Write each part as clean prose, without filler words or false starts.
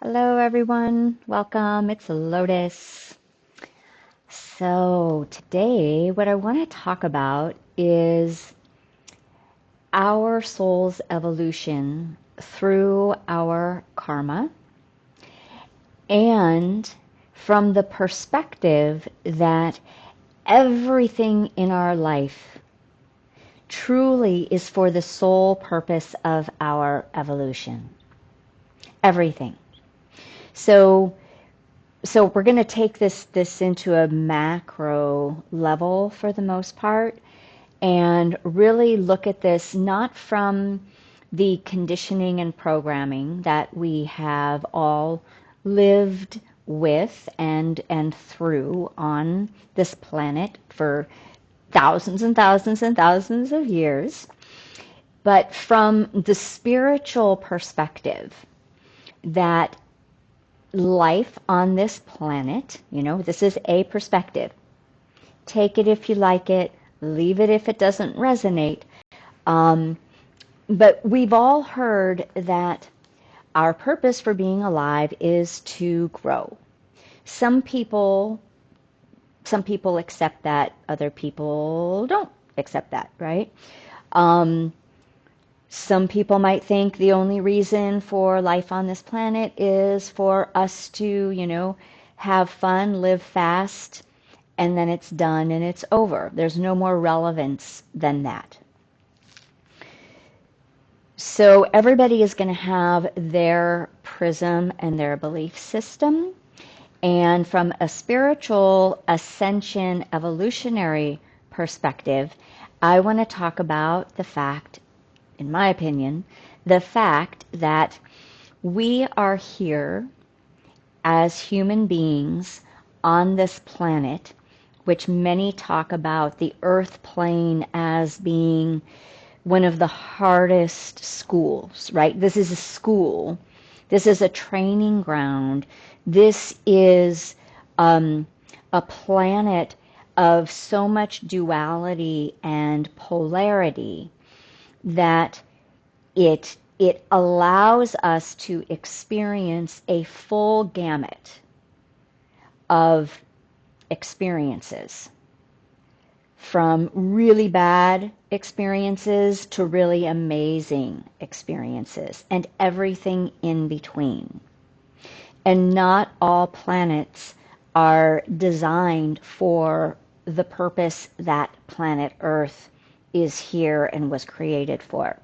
Hello, everyone. Welcome. It's Lotus. So, today, what I want to talk about is our soul's evolution through our karma and from the perspective that everything in our life truly is for the sole purpose of our evolution. Everything. So we're going to take this into a macro level for the most part and really look at this not from the conditioning and programming that we have all lived with and through on this planet for thousands and thousands and thousands of years, but from the spiritual perspective that life on this planet, this is a perspective. Take it if you like it, leave it if it doesn't resonate. But we've all heard that our purpose for being alive is to grow. Some people accept that, other people don't accept that, right? Some people might think the only reason for life on this planet is for us to, have fun, live fast, and then it's done and it's over. There's no more relevance than that. So everybody is going to have their prism and their belief system. And from a spiritual ascension evolutionary perspective, I want to talk about the fact, in my opinion, the fact that we are here as human beings on this planet, which many talk about the earth plane as being one of the hardest schools, right? This is a school. This is a training ground. This is a planet of so much duality and polarity that it allows us to experience a full gamut of experiences, from really bad experiences to really amazing experiences, and everything in between. And not all planets are designed for the purpose that planet Earth is here and was created for.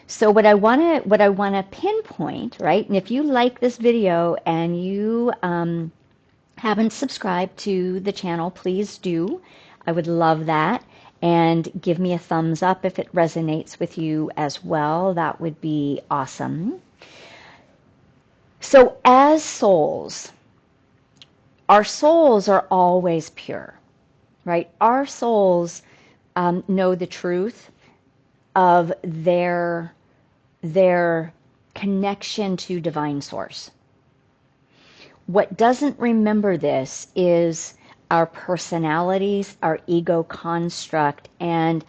So what I want to pinpoint, right? And if you like this video and you haven't subscribed to the channel, please do. I would love that. And give me a thumbs up if it resonates with you as well. That would be awesome. So as souls, our souls are always pure, right? Our souls know the truth of their connection to divine source. What doesn't remember this is our personalities, our ego construct, and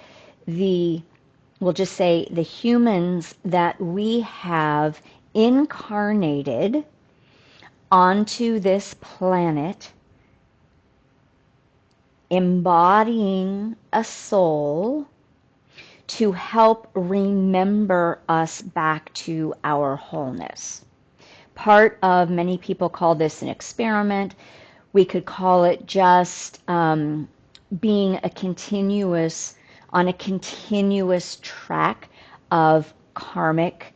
we'll just say the humans that we have incarnated onto this planet, embodying a soul to help remember us back to our wholeness. Part of, many people call this an experiment. We could call it just being on a continuous track of karmic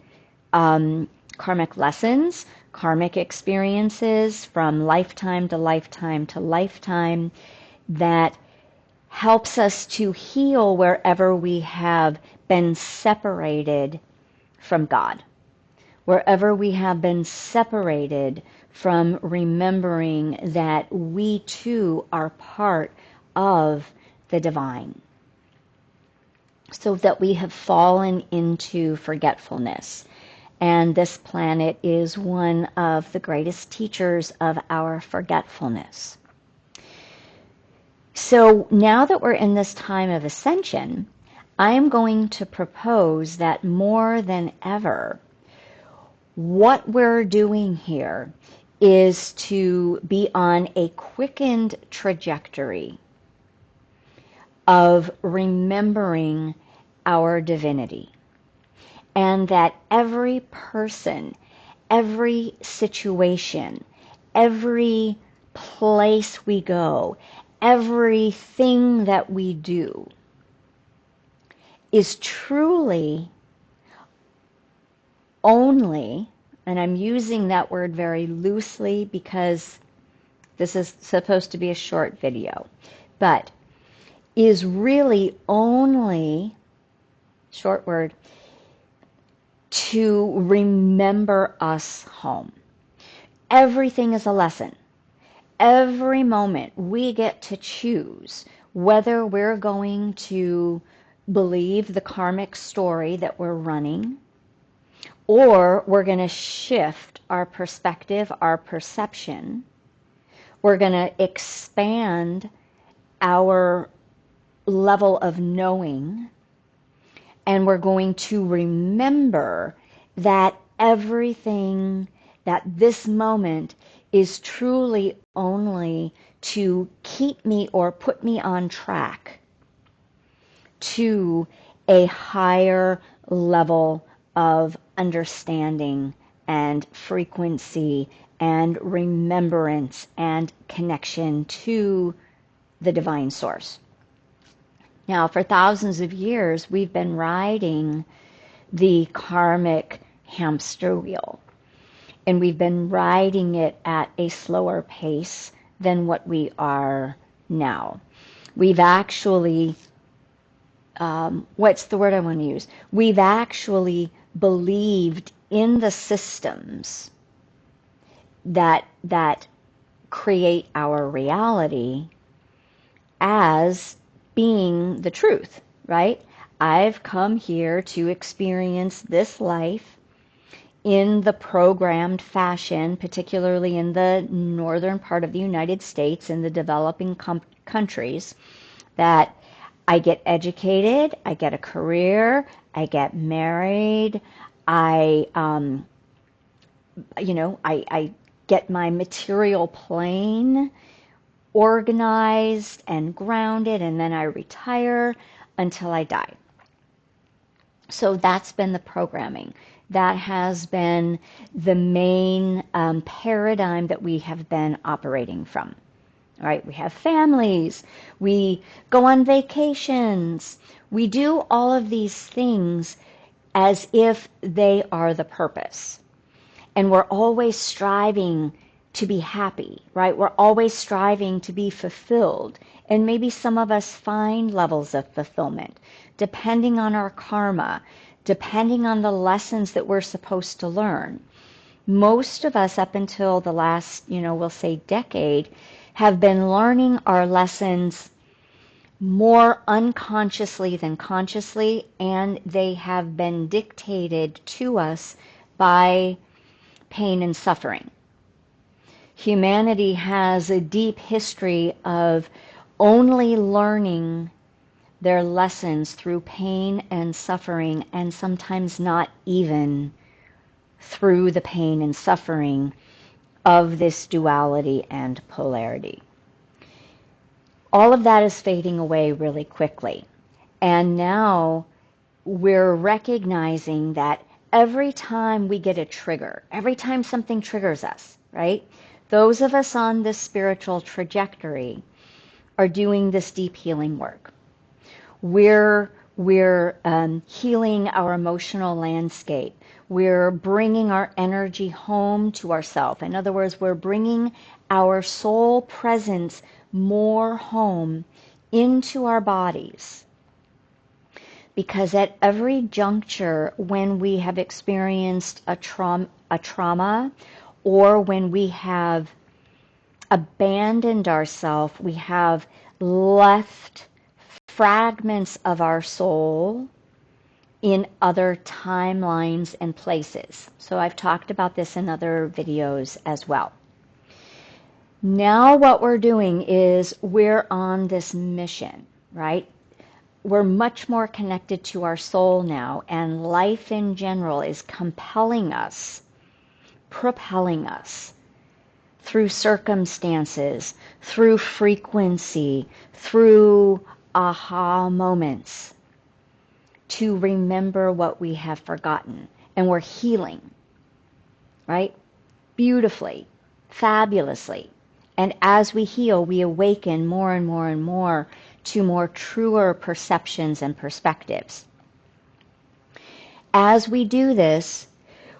lessons, karmic experiences from lifetime to lifetime to lifetime that helps us to heal wherever we have been separated from God, wherever we have been separated from remembering that we too are part of the divine, so that we have fallen into forgetfulness. And this planet is one of the greatest teachers of our forgetfulness. So now that we're in this time of ascension, I am going to propose that more than ever, What we're doing here is to be on a quickened trajectory of remembering our divinity, and that every person, every situation, every place we go, everything that we do is truly only, and I'm using that word very loosely because this is supposed to be a short video, but is really only, short word, to remember us home. Everything is a lesson. Every moment we get to choose whether we're going to believe the karmic story that we're running, or we're going to shift our perspective, our perception. We're going to expand our level of knowing, and we're going to remember that everything, that this moment is truly only to keep me or put me on track to a higher level of understanding and frequency and remembrance and connection to the divine source. Now, for thousands of years, we've been riding the karmic hamster wheel, and we've been riding it at a slower pace than what we are now. We've actually, what's the word I want to use? We've actually believed in the systems that create our reality as being the truth, right? I've come here to experience this life in the programmed fashion, particularly in the northern part of the United States, in the developing countries, that I get educated, I get a career, I get married, I get my material plane organized and grounded, and then I retire until I die. So that's been the programming. That has been the main paradigm that we have been operating from. All right, we have families, we go on vacations, we do all of these things as if they are the purpose. And we're always striving to be happy, right? We're always striving to be fulfilled. And maybe some of us find levels of fulfillment, depending on our karma, depending on the lessons that we're supposed to learn. Most of us, up until the last, we'll say decade, have been learning our lessons more unconsciously than consciously, and they have been dictated to us by pain and suffering. Humanity has a deep history of only learning their lessons through pain and suffering, and sometimes not even through the pain and suffering of this duality and polarity. All of that is fading away really quickly. And now we're recognizing that every time we get a trigger, every time something triggers us, right? Those of us on this spiritual trajectory are doing this deep healing work. We're healing our emotional landscape. We're bringing our energy home to ourselves. In other words, we're bringing our soul presence more home into our bodies. Because at every juncture when we have experienced a trauma, or when we have abandoned ourselves, we have left fragments of our soul in other timelines and places. So I've talked about this in other videos as well. Now what we're doing is we're on this mission, right? We're much more connected to our soul now, and life in general is compelling us propelling us through circumstances, through frequency, through aha moments, to remember what we have forgotten. And we're healing, right? Beautifully, fabulously. And as we heal, we awaken more and more and more to more truer perceptions and perspectives. As we do this,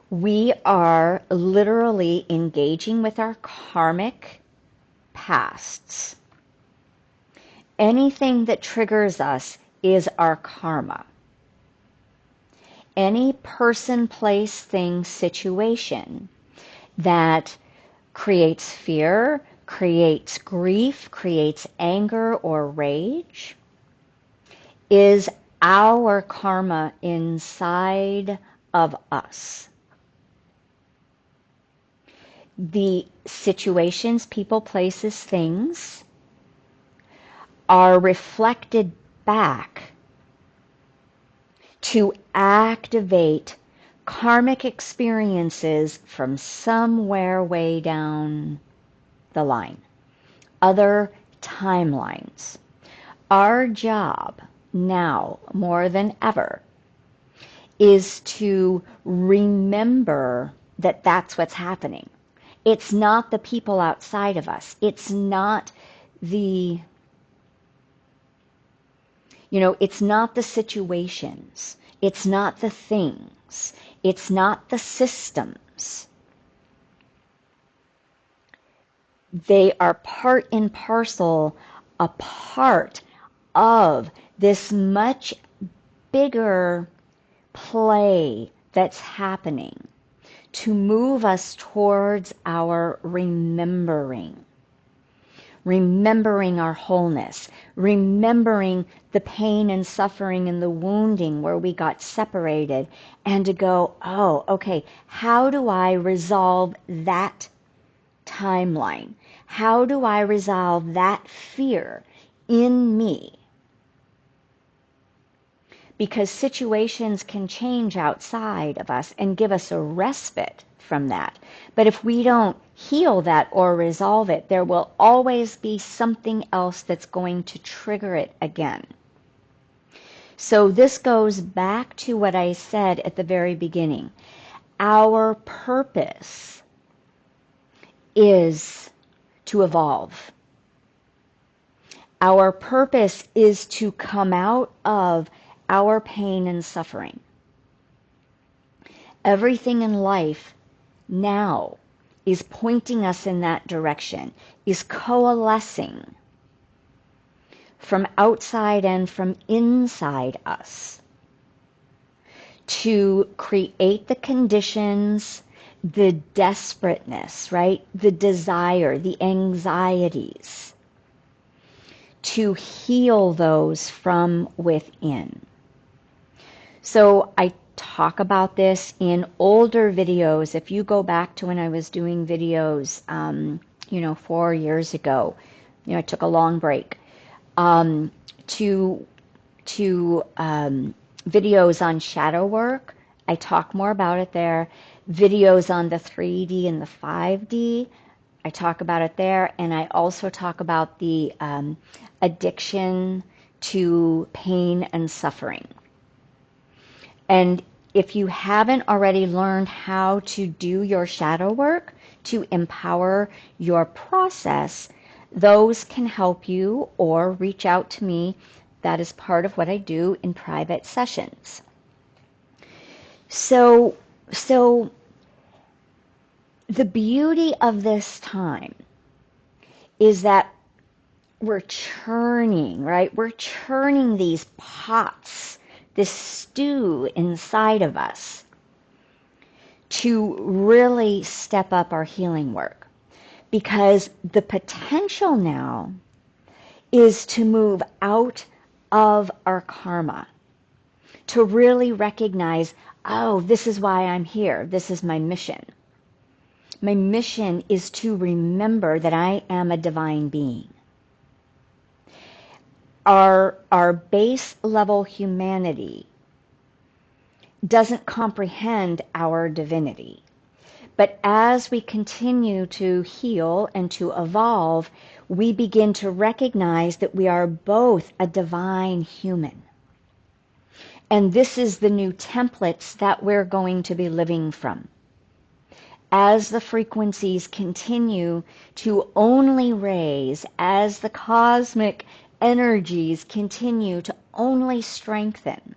we are literally engaging with our karmic pasts. Anything that triggers us is our karma. Any person, place, thing, situation that creates fear, creates grief, creates anger or rage is our karma inside of us. The situations, people, places, things are reflected back to activate karmic experiences from somewhere way down the line, other timelines. Our job now, more than ever, is to remember that that's what's happening. It's not the people outside of us. It's not the it's not the situations. It's not the things. It's not the systems. They are part and parcel, a part of this much bigger play that's happening to move us towards our remembering our wholeness, remembering the pain and suffering and the wounding where we got separated, and to go, oh, okay, how do I resolve that timeline? How do I resolve that fear in me? Because situations can change outside of us and give us a respite from that. But if we don't heal that or resolve it, there will always be something else that's going to trigger it again. So this goes back to what I said at the very beginning. Our purpose is to evolve. Our purpose is to come out of our pain and suffering. Everything in life now is pointing us in that direction, is coalescing from outside and from inside us to create the conditions, the desperateness, right? The desire, the anxieties, to heal those from within. So I talk about this in older videos. If you go back to when I was doing videos, 4 years ago, I took a long break, to videos on shadow work. I talk more about it there. Videos on the 3D and the 5D, I talk about it there. And I also talk about the addiction to pain and suffering. And if you haven't already learned how to do your shadow work to empower your process, those can help you, or reach out to me. That is part of what I do in private sessions. So the beauty of this time is that we're churning, right? We're churning these pots, this stew inside of us, to really step up our healing work. Because the potential now is to move out of our karma, to really recognize, oh, this is why I'm here. This is my mission. My mission is to remember that I am a divine being. Our base level humanity doesn't comprehend our divinity. But as we continue to heal and to evolve, we begin to recognize that we are both a divine human. And this is the new templates that we're going to be living from. As the frequencies continue to only raise, as the cosmic energies continue to only strengthen,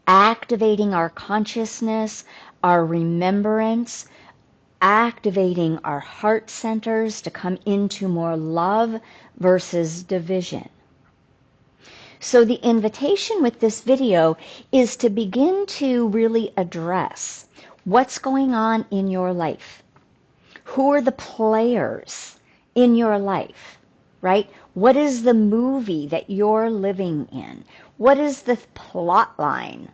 activating our consciousness, our remembrance, activating our heart centers to come into more love versus division. So the invitation with this video is to begin to really address what's going on in your life. Who are the players in your life, right? What is the movie that you're living in? What is the plot line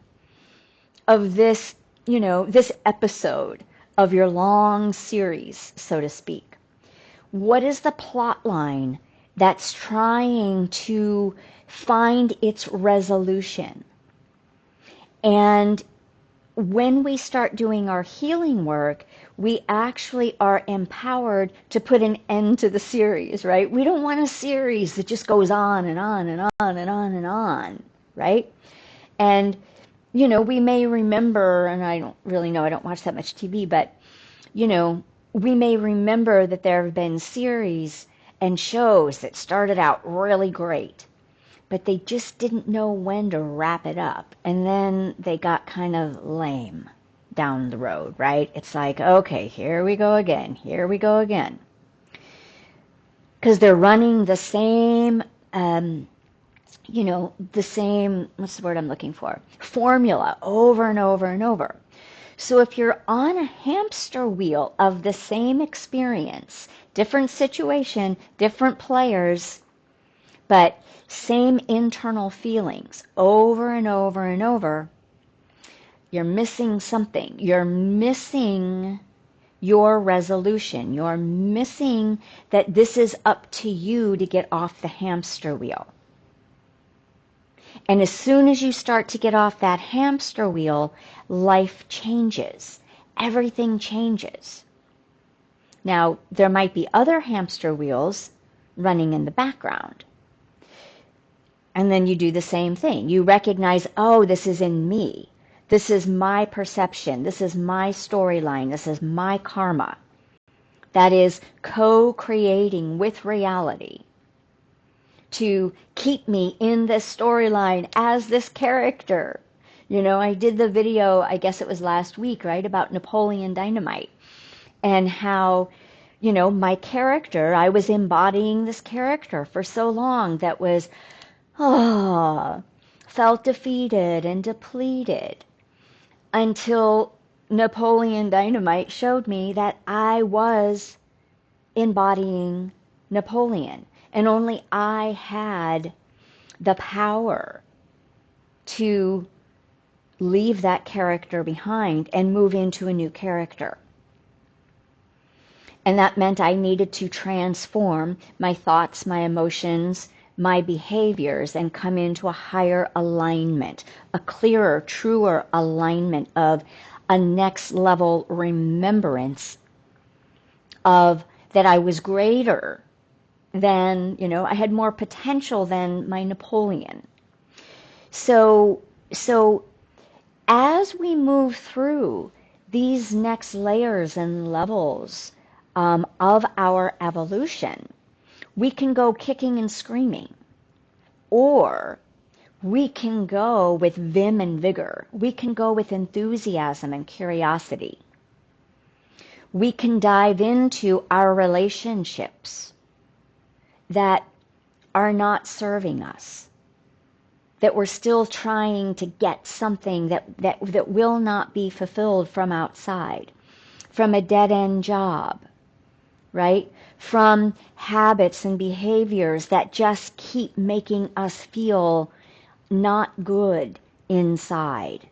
of this, this episode of your long series, so to speak? What is the plot line that's trying to find its resolution? And when we start doing our healing work, we actually are empowered to put an end to the series, right? We don't want a series that just goes on and on and on and on and on, right? And, we may remember, and I don't really know, I don't watch that much TV, but, we may remember that there have been series and shows that started out really great, but they just didn't know when to wrap it up. And then they got kind of lame down the road, right? It's like, okay, here we go again. Because they're running the same, what's the word I'm looking for? Formula over and over and over. So if you're on a hamster wheel of the same experience, different situation, different players, but same internal feelings over and over and over, you're missing something. You're missing your resolution. You're missing that this is up to you to get off the hamster wheel. And as soon as you start to get off that hamster wheel, life changes. Everything changes. Now, there might be other hamster wheels running in the background. And then you do the same thing. You recognize, oh, this is in me. This is my perception. This is my storyline. This is my karma. That is co-creating with reality to keep me in this storyline as this character. I did the video, I guess it was last week, right, about Napoleon Dynamite and how, my character, I was embodying this character for so long that was, felt defeated and depleted until Napoleon Dynamite showed me that I was embodying Napoleon. And only I had the power to leave that character behind and move into a new character. And that meant I needed to transform my thoughts, my emotions, my behaviors, and come into a higher alignment, a clearer, truer alignment of a next level remembrance of that I was greater than, I had more potential than my Napoleon. So as we move through these next layers and levels of our evolution, we can go kicking and screaming, or we can go with vim and vigor. We can go with enthusiasm and curiosity. We can dive into our relationships that are not serving us, that we're still trying to get something that will not be fulfilled from outside, from a dead-end job, right? From habits and behaviors that just keep making us feel not good inside,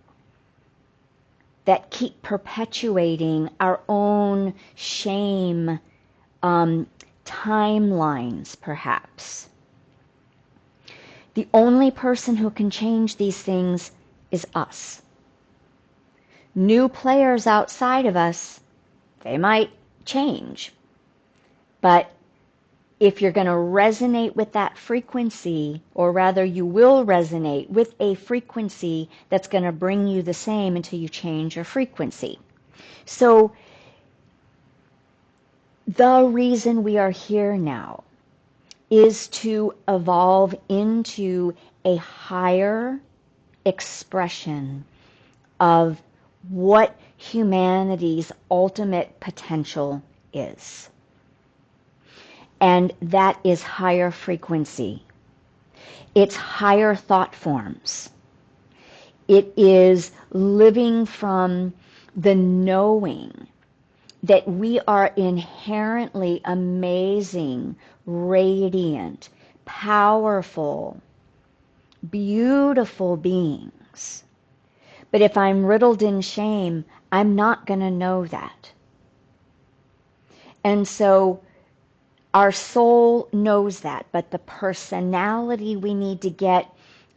that keep perpetuating our own shame timelines, perhaps. The only person who can change these things is us. New players outside of us They might change, but if you're going to resonate with that frequency, or rather you will resonate with a frequency that's going to bring you the same until you change your frequency. So the reason we are here now is to evolve into a higher expression of what humanity's ultimate potential is. And that is higher frequency. It's higher thought forms. It is living from the knowing that we are inherently amazing, radiant, powerful, beautiful beings. But if I'm riddled in shame, I'm not going to know that. And so our soul knows that, but the personality we need to get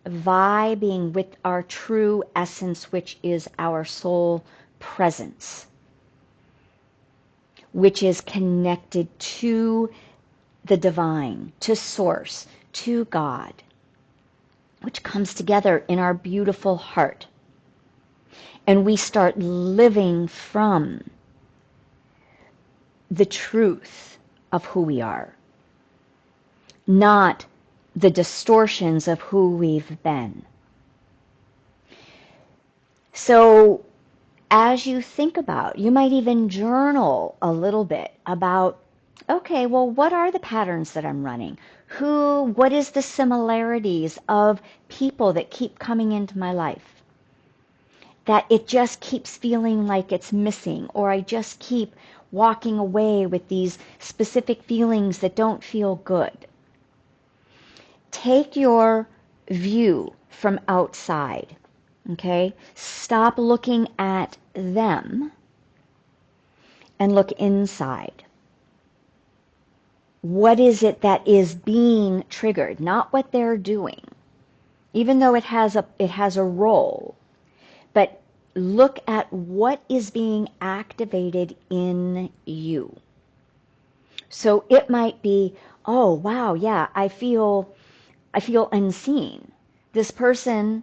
vibing with our true essence, which is our soul presence, which is connected to the divine, to source, to God, which comes together in our beautiful heart. And we start living from the truth of who we are, not the distortions of who we've been. So as you think about, you might even journal a little bit about, okay, well, what are the patterns that I'm running? What is the similarities of people that keep coming into my life? That it just keeps feeling like it's missing, or I just keep walking away with these specific feelings that don't feel good. Take your view from outside, okay? Stop looking at them and look inside. What is it that is being triggered? Not what they're doing, even though it has a role, but look at what is being activated in you. So it might be, oh wow, yeah, I feel unseen. This person,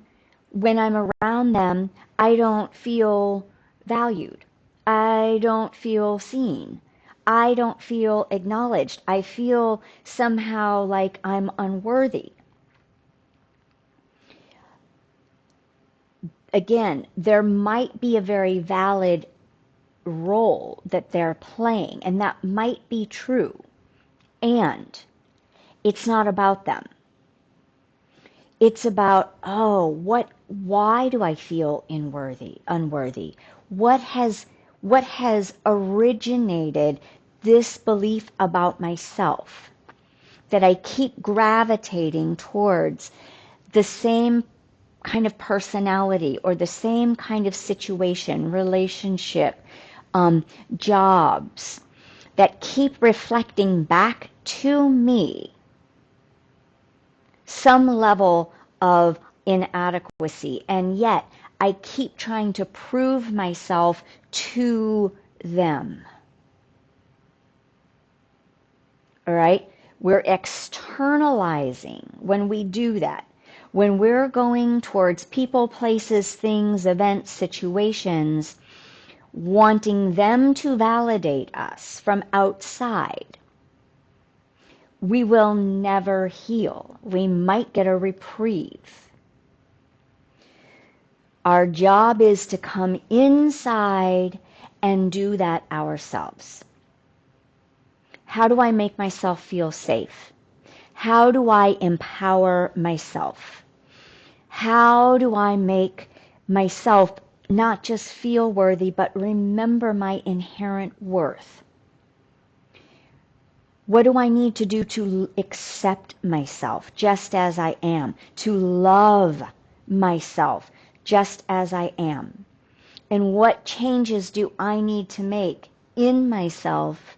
when I'm around them, I don't feel valued. I don't feel seen. I don't feel acknowledged. I feel somehow like I'm unworthy. Again, there might be a very valid role that they're playing, and that might be true. And it's not about them. It's about, why do I feel unworthy? What has originated this belief about myself that I keep gravitating towards the same kind of personality or the same kind of situation, relationship, jobs that keep reflecting back to me some level of inadequacy, and yet I keep trying to prove myself to them. All right? We're externalizing when we do that. When we're going towards people, places, things, events, situations, wanting them to validate us from outside, we will never heal. We might get a reprieve. Our job is to come inside and do that ourselves. How do I make myself feel safe? How do I empower myself? How do I make myself not just feel worthy, but remember my inherent worth? What do I need to do to accept myself just as I am? To love myself just as I am? And what changes do I need to make in myself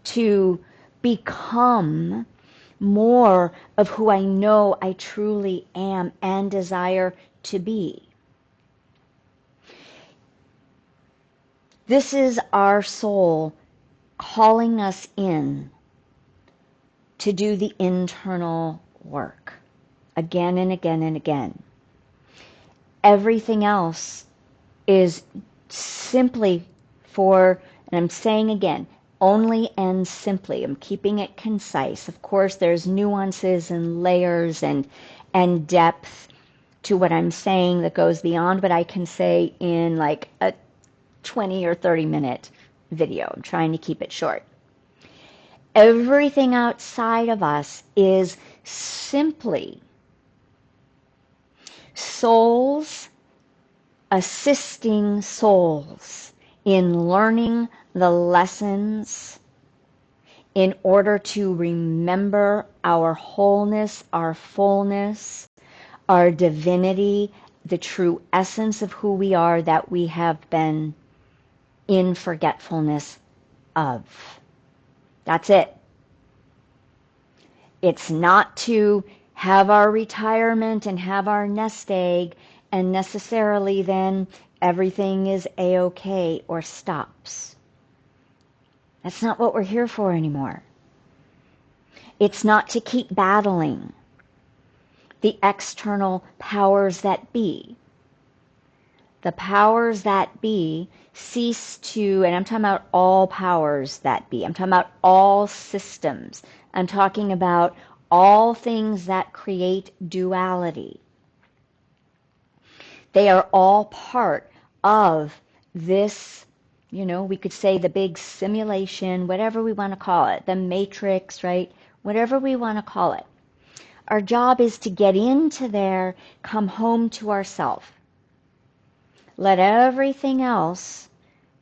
to become more of who I know I truly am and desire to be? This is our soul calling us in to do the internal work again and again and again. Everything else is simply for, and I'm saying again, only and simply. I'm keeping it concise. Of course, there's nuances and layers and depth to what I'm saying that goes beyond what I can say in like a 20 or 30-minute video. I'm trying to keep it short. Everything outside of us is simply souls assisting souls in learning the lessons in order to remember our wholeness, our fullness, our divinity, the true essence of who we are that we have been in forgetfulness of. That's it. It's not to have our retirement and have our nest egg and necessarily then everything is a-okay or stops. That's not what we're here for anymore. It's not to keep battling the external powers that be. The powers that be cease to, and I'm talking about all powers that be. I'm talking about all systems. I'm talking about all things that create duality. They are all part of this, we could say the big simulation, whatever we want to call it, the matrix, right? Whatever we want to call it. Our job is to get into there, come home to ourselves. Let everything else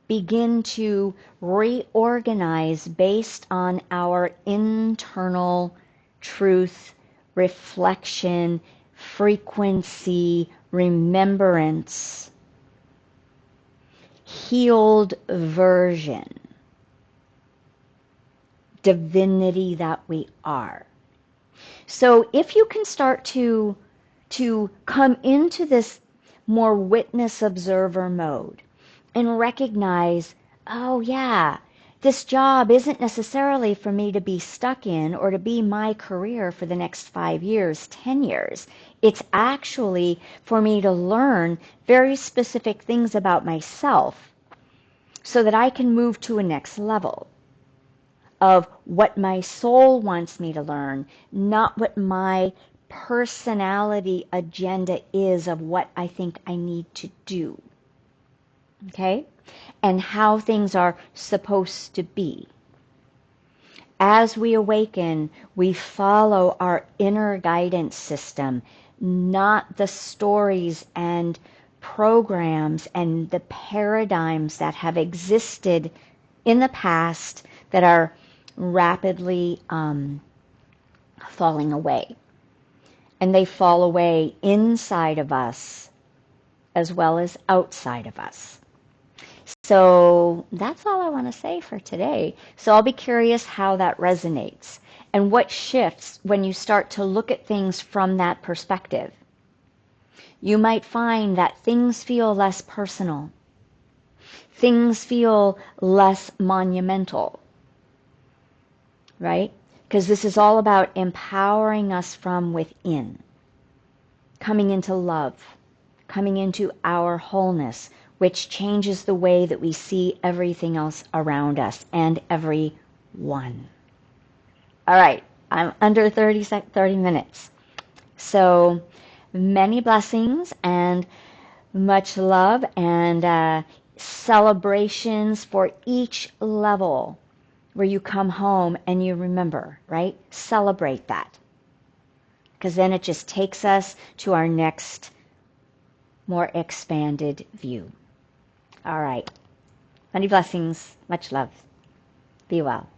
begin to reorganize based on our internal truth, reflection, frequency, remembrance, healed version, divinity that we are. So if you can start to come into this more witness observer mode and recognize, oh yeah, this job isn't necessarily for me to be stuck in or to be my career for the next 5 years, 10 years. It's actually for me to learn very specific things about myself so that I can move to a next level of what my soul wants me to learn, not what my personality agenda is of what I think I need to do. Okay? And how things are supposed to be. As we awaken, we follow our inner guidance system, not the stories and programs and the paradigms that have existed in the past that are rapidly falling away. And they fall away inside of us as well as outside of us. So that's all I want to say for today. So I'll be curious how that resonates and what shifts when you start to look at things from that perspective. You might find that things feel less personal. Things feel less monumental, right? Because this is all about empowering us from within, coming into love, coming into our wholeness, which changes the way that we see everything else around us and everyone. All right, I'm under 30 minutes. So many blessings and much love and celebrations for each level where you come home and you remember, right? Celebrate that. Because then it just takes us to our next more expanded view. All right. Many blessings. Much love. Be well.